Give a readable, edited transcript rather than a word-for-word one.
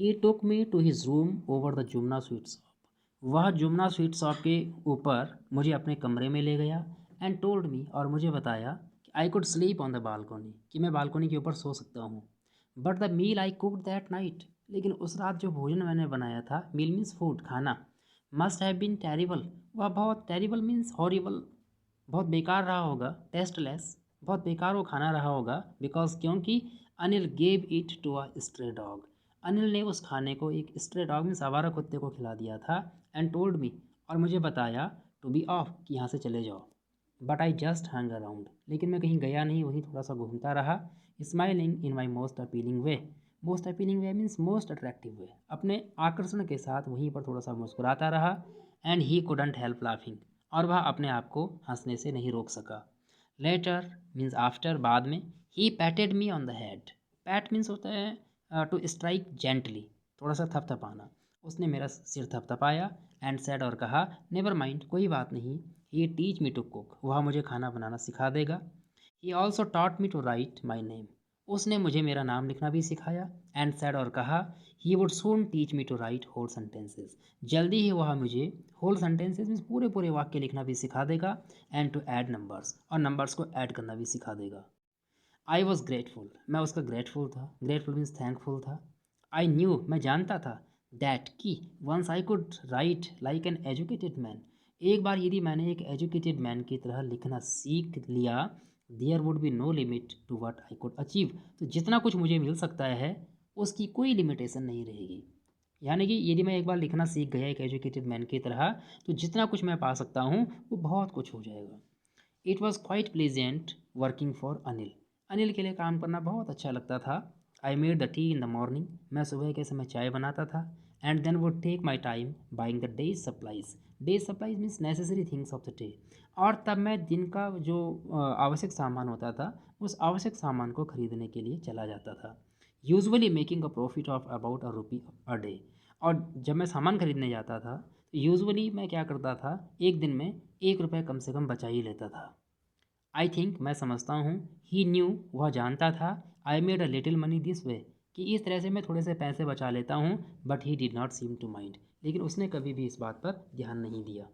He took me to his room over the Jumna sweet shop. वह Jumna sweet shop के ऊपर मुझे अपने कमरे में ले गया एंड टोल्ड मी, और मुझे बताया कि I could sleep on the balcony, कि मैं बालकोनी के ऊपर सो सकता हूँ। But the meal I cooked that night, लेकिन उस रात जो भोजन मैंने बनाया था, मील मीन्स फूड, खाना, मस्ट हैव बीन टेरिबल, वह बहुत, टेरिबल मीन्स हॉरिबल, बहुत बेकार रहा होगा, टेस्टलेस, बहुत बेकार वो खाना रहा होगा, बिकॉज क्योंकि Anil gave it to a stray dog, Anil ने उस खाने को एक स्ट्रे डॉग मीन्स आवारा कुत्ते को खिला दिया था। एंड टोल्ड मी, और मुझे बताया टू बी ऑफ, कि यहाँ से चले जाओ। But I just hung around, लेकिन मैं कहीं गया नहीं, वहीं थोड़ा सा घूमता रहा, smiling in my most appealing way, most appealing way means most attractive way, अपने आकर्षण के साथ वहीं पर थोड़ा सा मुस्कुराता रहा। And he couldn't help laughing, और वह अपने आप को हंसने से नहीं रोक सका। लेटर मीन्स आफ्टर, बाद में, he patted me on the head, pat means होता है टू स्ट्राइक जेंटली, थोड़ा सा थपथपाना, उसने मेरा सिर थपथपाया। एंड सेड, और कहा, नेवर माइंड, कोई बात नहीं, he teach me to cook, वह मुझे खाना बनाना सिखा देगा। He also taught me to write my name, उसने मुझे मेरा नाम लिखना भी सिखाया। एंड सेड, और कहा, he would soon teach me to write whole sentences, जल्दी ही वह मुझे होल सेंटेंसेज मीन्स पूरे पूरे वाक्य लिखना भी सिखा देगा। एंड टू ऐड नंबर्स, और नंबर्स को ऐड करना भी सिखा देगा। आई वॉज ग्रेटफुल, मैं उसका ग्रेटफुल था, ग्रेटफुल मीन्स थैंकफुल था। आई न्यू, मैं जानता था, दैट कि once I could write like an educated man, एक बार यदि मैंने एक एजुकेटेड मैन की तरह लिखना सीख लिया, there would be no limit to what I could achieve, तो जितना कुछ मुझे मिल सकता है उसकी कोई लिमिटेशन नहीं रहेगी। यानी कि यदि मैं एक बार लिखना सीख गया एक एजुकेटेड मैन की तरह, तो जितना कुछ मैं पा सकता हूँ वो बहुत कुछ हो जाएगा। It was quite pleasant working for Anil, Anil के लिए काम करना बहुत अच्छा लगता था। I made the tea in the morning, मैं सुबह के समय चाय बनाता था। And then would take my time buying the day's supplies means necessary things of the day, और तब मैं दिन का जो आवश्यक सामान होता था, उस आवश्यक सामान को खरीदने के लिए चला जाता था। Usually making a profit of about a rupee a day, और जब मैं सामान खरीदने जाता था तो यूजुअली मैं क्या करता था, एक दिन में 1 रुपये कम से कम बचा ही लेता था। आई थिंक, मैं समझता हूँ, ही न्यू, वह जानता था, I made a little money this way, कि इस तरह से मैं थोड़े से पैसे बचा लेता हूँ। But he did not seem to mind, लेकिन उसने कभी भी इस बात पर ध्यान नहीं दिया।